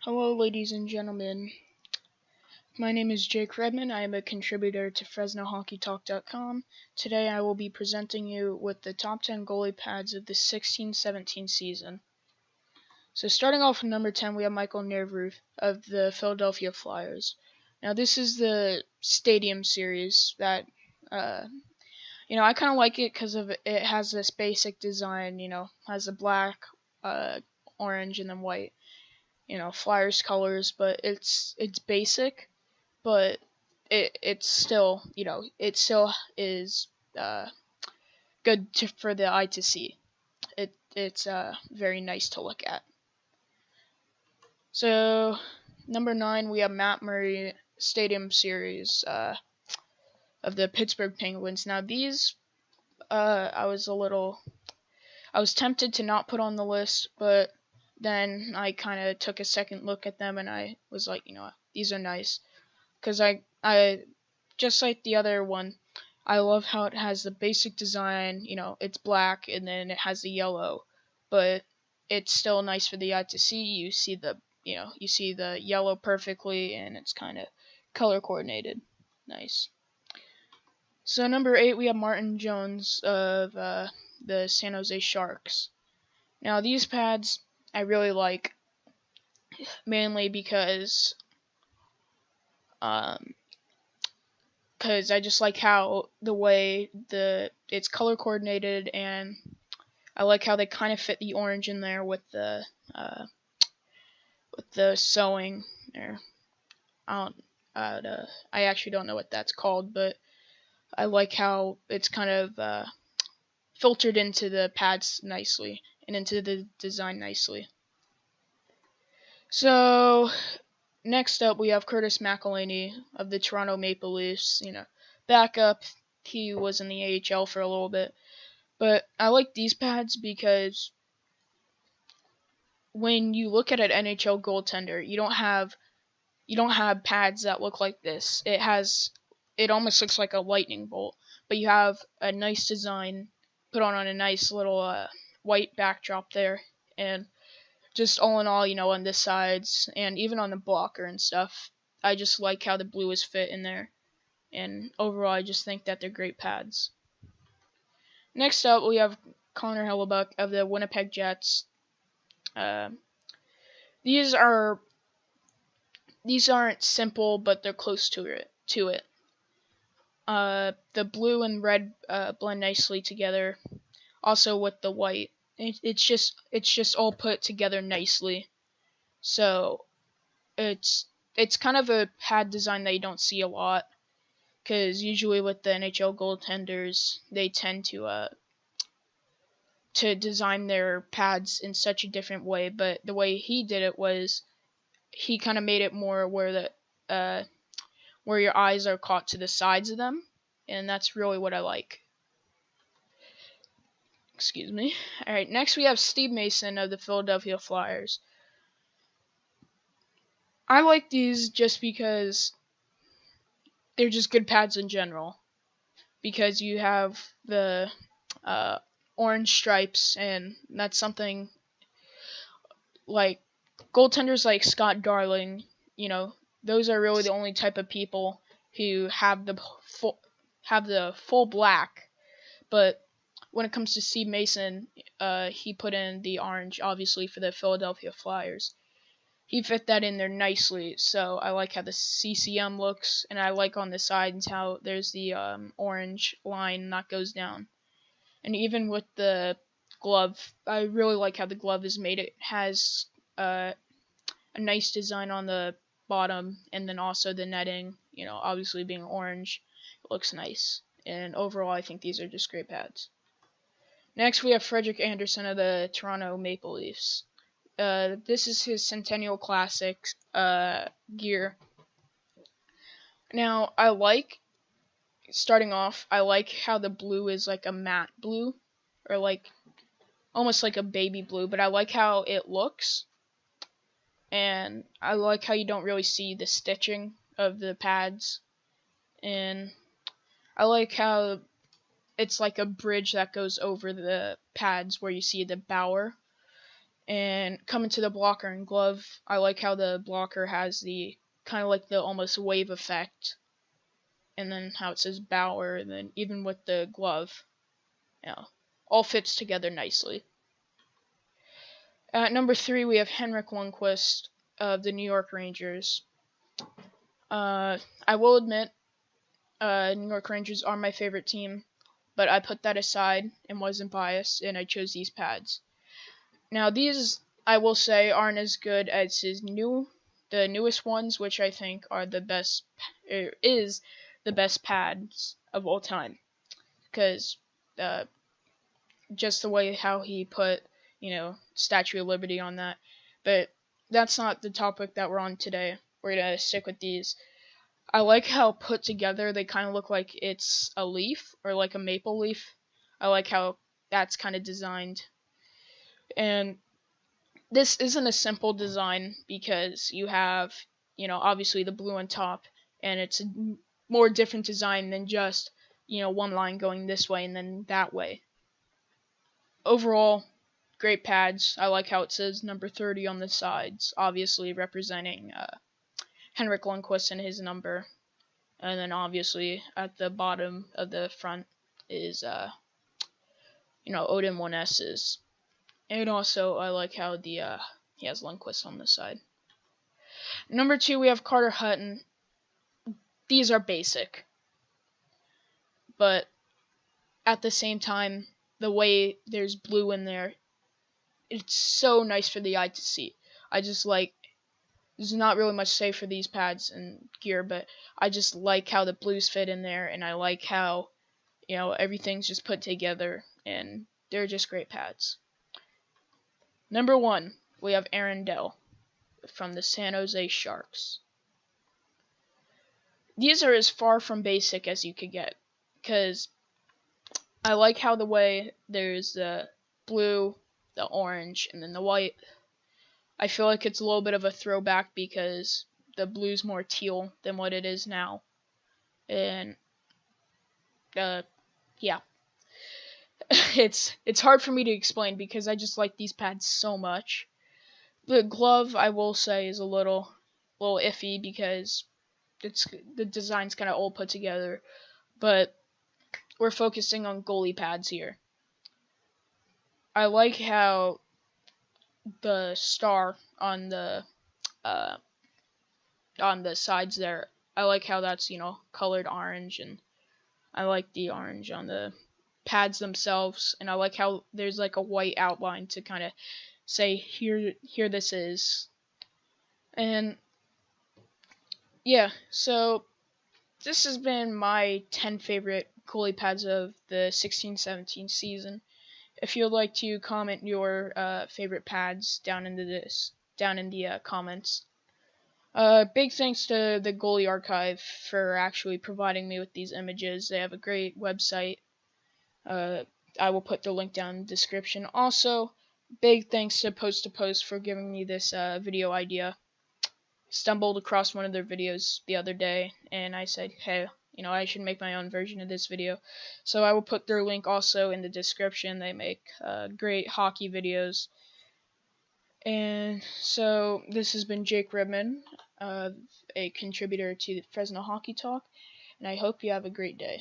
Hello, ladies and gentlemen. My name is Jake Redmond. I am a contributor to FresnoHockeyTalk.com. Today I will be presenting you with the top 10 goalie pads of the 16-17 season. So starting off with number 10, we have McElhinney of the Philadelphia Flyers. Now this is the Stadium Series that, I kind of like it because of it has this basic design, has a black, orange, and then white. Flyers colors, but it's basic, but it's still, it still is good for the eye to see. It's very nice to look at. So number 9, we have Matt Murray Stadium Series of the Pittsburgh Penguins. Now these, I was tempted to not put on the list, but then I kind of took a second look at them and I was like, these are nice. Because I just like the other one, I love how it has the basic design, it's black and then it has the yellow, but it's still nice for the eye to see. You see the yellow perfectly and it's kind of color coordinated. Nice. So number 8, we have Martin Jones of the San Jose Sharks. Now these pads I really like, mainly because I just like how the way it's color coordinated, and I like how they kind of fit the orange in there with the sewing there. I actually don't know what that's called, but I like how it's kind of filtered into the pads nicely and into the design nicely. So next up, we have Curtis McElhinney of the Toronto Maple Leafs. Backup. He was in the AHL for a little bit. But I like these pads because when you look at an NHL goaltender, you don't have pads that look like this. It almost looks like a lightning bolt, but you have a nice design put on a nice little white backdrop there, and just all in all, on the sides and even on the blocker and stuff, I just like how the blue is fit in there. And overall, I just think that they're great pads. Next up, we have Connor Hellebuyck of the Winnipeg Jets. These aren't simple, but they're close to it. The blue and red blend nicely together, also with the white. It's just all put together nicely. So it's kind of a pad design that you don't see a lot, because usually with the NHL goaltenders, they tend to design their pads in such a different way. But the way he did it was he kind of made it more where your eyes are caught to the sides of them, and that's really what I like. Excuse me. All right, next we have Steve Mason of the Philadelphia Flyers. I like these just because they're just good pads in general. Because you have the orange stripes, and that's something like goaltenders like Scott Darling. Those are really the only type of people who have the full black. But when it comes to Steve Mason, he put in the orange, obviously, for the Philadelphia Flyers. He fit that in there nicely, so I like how the CCM looks, and I like on the sides how there's the orange line that goes down. And even with the glove, I really like how the glove is made. It has a nice design on the bottom, and then also the netting, obviously being orange, it looks nice. And overall, I think these are just great pads. Next, we have Frederick Anderson of the Toronto Maple Leafs. This is his Centennial Classic gear. Now, starting off, I like how the blue is like a matte blue, or like almost like a baby blue, but I like how it looks. And I like how you don't really see the stitching of the pads. And I like how it's like a bridge that goes over the pads where you see the bower. And coming to the blocker and glove, I like how the blocker has the kind of like the almost wave effect, and then how it says Bauer, and then even with the glove, all fits together nicely. At number 3, we have Henrik Lundqvist of the New York Rangers. I will admit, New York Rangers are my favorite team, but I put that aside and wasn't biased, and I chose these pads. Now, these, I will say, aren't as good as the newest ones, which I think are the best pads of all time, because just the way how he put, Statue of Liberty on that. But that's not the topic that we're on today. We're gonna stick with these. I like how put together they kind of look like it's a leaf or like a maple leaf. I like how that's kind of designed. And this isn't a simple design because you have, obviously the blue on top, and it's a more different design than just, one line going this way and then that way. Overall, great pads. I like how it says number 30 on the sides, obviously representing Henrik Lundqvist and his number. And then obviously at the bottom of the front is, Odin 1S's. And also I like how he has Lundqvist on the side. Number 2, we have Carter Hutton. These are basic, but at the same time, the way there's blue in there, it's so nice for the eye to see. I just like, there's not really much to say for these pads and gear, but I just like how the blues fit in there, and I like how, everything's just put together, and they're just great pads. Number 1, we have Aaron Dell from the San Jose Sharks. These are as far from basic as you could get, because I like how the way there's the blue, the orange, and then the white. I feel like it's a little bit of a throwback because the blue's more teal than what it is now. And, yeah. It's hard for me to explain because I just like these pads so much. The glove, I will say, is a little iffy because the design's kind of all put together, but we're focusing on goalie pads here. I like how the star on the sides there, I like how that's, colored orange, and I like the orange on the pads themselves, and I like how there's like a white outline to kind of say here this is. And yeah, so this has been my 10 favorite goalie pads of the 16-17 season. If you'd like to comment your favorite pads down in the comments. Big thanks to the Goalie Archive for actually providing me with these images. They have a great website. I will put the link down in the description. Also, big thanks to PostToPost for giving me this video idea. Stumbled across one of their videos the other day, and I said, hey, I should make my own version of this video. So I will put their link also in the description. They make great hockey videos. And so this has been Jake Redmond, a contributor to Fresno Hockey Talk, and I hope you have a great day.